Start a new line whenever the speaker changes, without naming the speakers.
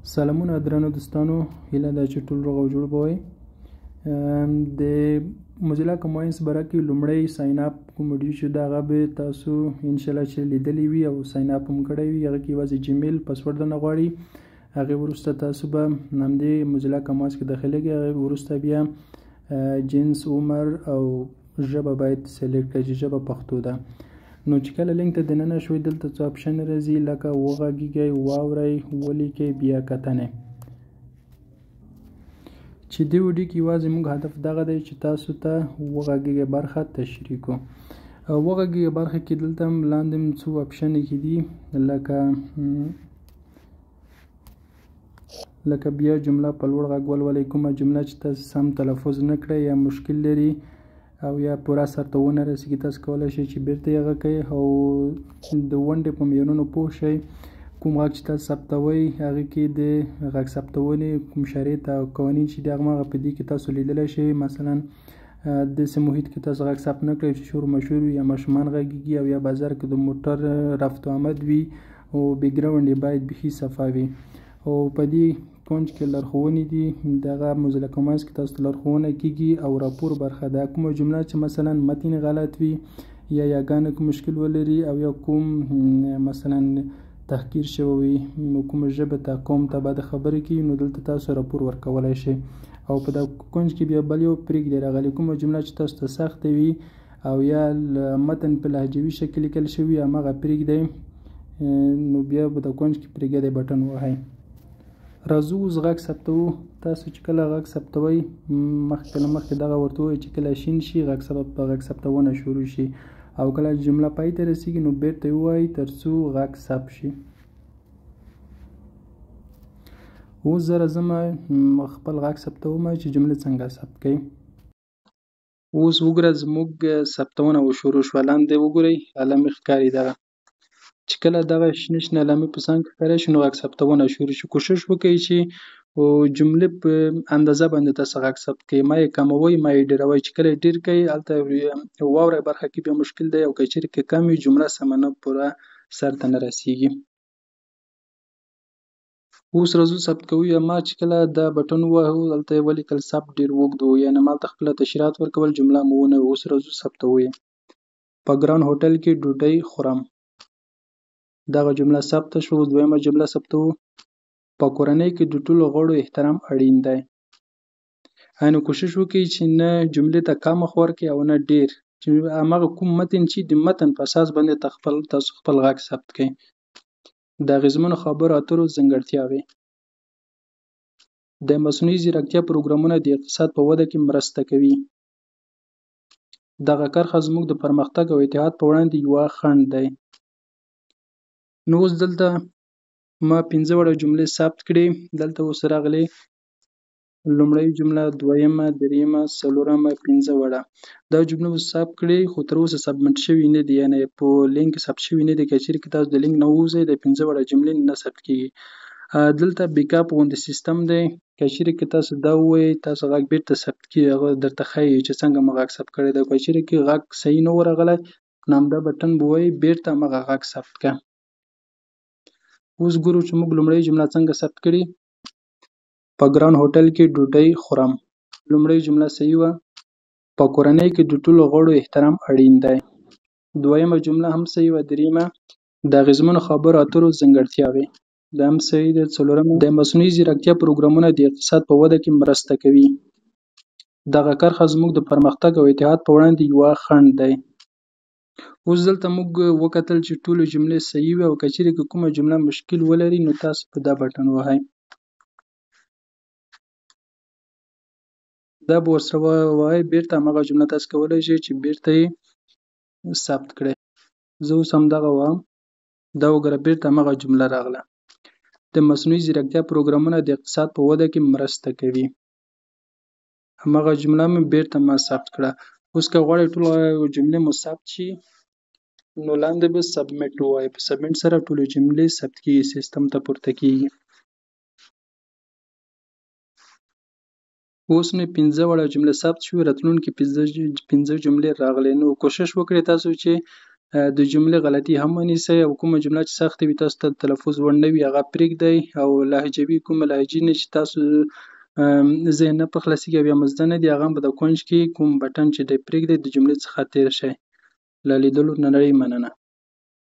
سلامونه درنو دوستانو، هیله ده چې ټول روغ او جوړ به وئ. د موزیلا کماینس باره کې لومړی ساین اپ کوم ویډیو چې ده هغه به تاسو انشاءالله چې لیدلی وي او ساین اپ هم کړی وي. هغه کې یوازې جیمیل پاسورډ درنه غواړي. هغې وروسته تاسو به همدې موزیلا کماینس کې داخلیږئ. هغې وروسته بیا جنس، عمر او ژبه باید سلیکټ کړئ چې ژبه پښتو ده. نو چې کله لینک ته دننه شوئ دلته څو اپشن راځي لکه وغږیږئ، واورئ، ولیکئ، بیا کتنې. چې دې ویډیو کې یوازې موږ هدف دغه دی چې تاسو ته وغږیږئ برخه تشریح کړو. وغږیږئ برخه کې دلته لاندې څو اپشن کې دي لکه بیا جمله په لوړ غږ ولولئ. کومه جمله چې تاسو سم تلفظ نه کړئ یا مشکل لري او یا پوره سرته ونه رسیږي تاسو کولی شئ چې بیرته یې هغه کړئ او د ونډې په معیارونو پوه شئ. کوم غږ چې تاسو ثبتوئ هغې کې د غږ ثبتونې کوم شرایط او قوانین چې دي هغه په دې کې تاسو لیدلی شئ. مثلا داسې محیط کې تاسو غږ ثبت نه کړئ چې شور مشهور وي یا ماشومان غږیږي او یا بازار کې د موټر رفت و آمد وي او بیکګراونډ یې باید بیخي صفا وي. او په دې کونج کې لارښوونې دي، دغه موزیلا کماینس کې تاسو ته لارښوونه کیږي او راپور برخه ده. کومه جمله چې مثلا متن غلط وي یا یاګانې کوم مشکل ولري او یا کوم مثلا تحقیر شوی وي، کومه ژبه ته قوم ته بده خبرې کوي، نو دلته تاسو راپور ورکولی شئ. او په دا کونج کې بیا بل یو پرېږدئ راغلی. کومه جمله چې تاسو ته سخته وي او یا متن په لهجوي شکل لیکل شوي هماغه پرېږدئ. نو بیا په دا کونج کې پرېږدئ بټن ووهئ. راځو اوس غږ ثبتوو. تاسو چې کله غږ ثبتوئ مخکې له مخکې دغه ورته ووایئ چې کله شین شي غږ ثبتونه شروع شي او کله جمله پای ته رسیږي نو بیرته یې ووایئ تر څو غږ ثبت شي. اوس زه راځم خپل غږ ثبتوم چې جملې څنګه ثبت کړئ. اوس وګوره زموږ ثبتونه وشروع شوه. لاندې وګورئ علامې ښکاري دغه چې کله دغه شنه شنه علامې په څنګ کې ښکاره شي نو غږ ثبتونه شروع شي. کوشش وکړئ چې جملې په اندازه باندې تاسو غږ ثبت کړئ. ما یې کموئ ما یې ډېروئ. چې کله یې ډېر کړئ هلته واورئ برخه کې بیا مشکل دی او که چېرې کې کم وي جمله سمه نه پوره سر ته نه رسیږي. اوس راځو ثبت کوو. یا ما چې کله دا بټن ووهو هلته یې ولیکل ثبت ډېر اوږد و، یعنې ما هلته خپله تشریحات ورکول جمله مو ونه وه. اوس راځو ثبتوو یې. په ګران هوټل کې ډوډۍ خورم. دغه جمله ثبته شوه. اوس دویمه جمله ثبتوو. په کورنۍ کې د ټولو غړو احترام اړین دی. نو کوشش وکړئ چې نه جملې ته کم وخت ورکړئ او نه ډېر، چې هماغه کوم متن چې د متن په اساس باندې تاسو خپل غږ ثبت کړئ. د اغیزمنو خبرو اترو ځانګړتیاوې. د مصنوعي ځیرکتیا پروګرامونه د اقتصاد په وده کې مرسته کوي. دغه کرښه زموږ د پرمختګ او اتحاد په وړاندې یوه خنډ دی. نو اوس دلته ما 15 وړه جملې ثبت کړې. دلته اوس راغلې لومړۍ جمله، دویمه، دریمه، څلورمه، 15 وړه. دا جمله اوس ثبت کړې خو تر اوسه سبمټ شوي نه دي، یعنې په لینک کې ثبت شوي نه دي. که چېرې که تاسو د لینک نه ووځئ د 15 وړه جملې نه ثبت کېږي. دلته بیک اپ غوندې سیستم دی. که چېرې که تاسو دا ووایئ تاسو غږ بیرته ثبت کېږي، هغه درته ښیي چې څنګه مو غږ ثبت کړی دی. که چېرې که غږ صحیح نه و راغلی نو همدا بټن به ووایئ بیرته همغه غږ ثبت کړه. اوس ګورو چې موږ لومړۍ جمله څنګه ثبت کړې. په ګران هوټل کې ډوډۍ خورم. لومړۍ جمله صحیح وه. په کورنۍ کې د ټولو غړو احترام اړین دی. دویمه جمله هم صحیح وه. دریمه د اغیزمنو خبرو اترو ځانګړتیاوې، دا هم صحیح ده. څلورمه د مصنوعي ځیرکتیا پروګرامونه د اقتصاد په وده کې مرسته کوي. دغه کرښه زموږ د پرمختګ او اتحاد په وړاندې یوه خنډ دی. اوس دلته موږ وکتل چې ټولې جملې صحیح وي او که چېرې که کومه جمله مشکل ولري نو تاسو په دا بټن ووهئ. دا به ورسره ووایئ بیرته هماغه جمله تاسو کولی شئ چې بیرته یې ثبت کړئ. زه اوس همدغه وهم. دا وګوره بیرته هماغه جمله راغله. د مصنوعي ځیرکتیا پروګرامونه د اقتصاد په وده کې مرسته کوي. هماغه جمله مې بیرته ما ثبت کړه. اوس که غواړئ ټول جملې مو ثبت شي نو لاندې به سبمټ ووایئ. په سبمټ سره ټولې جملې ثبت کېږي، سیستم ته پورته کېږي. اوس مې 15 وړه جملې ثبت شوې. راتلونکي 15 جملې راغلې. نو کوشش وکړئ تاسو چې د جملې غلطي هم ونیسئ او کومه جمله چې سخته وي تاسو ته د تلفظ وړ نه وي هغه پرېږدئ او لهجوي کومه لهجې نه چې تاسو ذهن نه په خلاصېږي او یا مو زده نه دي هغه هم په د کونج کې کوم بټن چې دی پرېږدئ د جملې څخه تېر شئ. له لیدلو نړۍ مننه.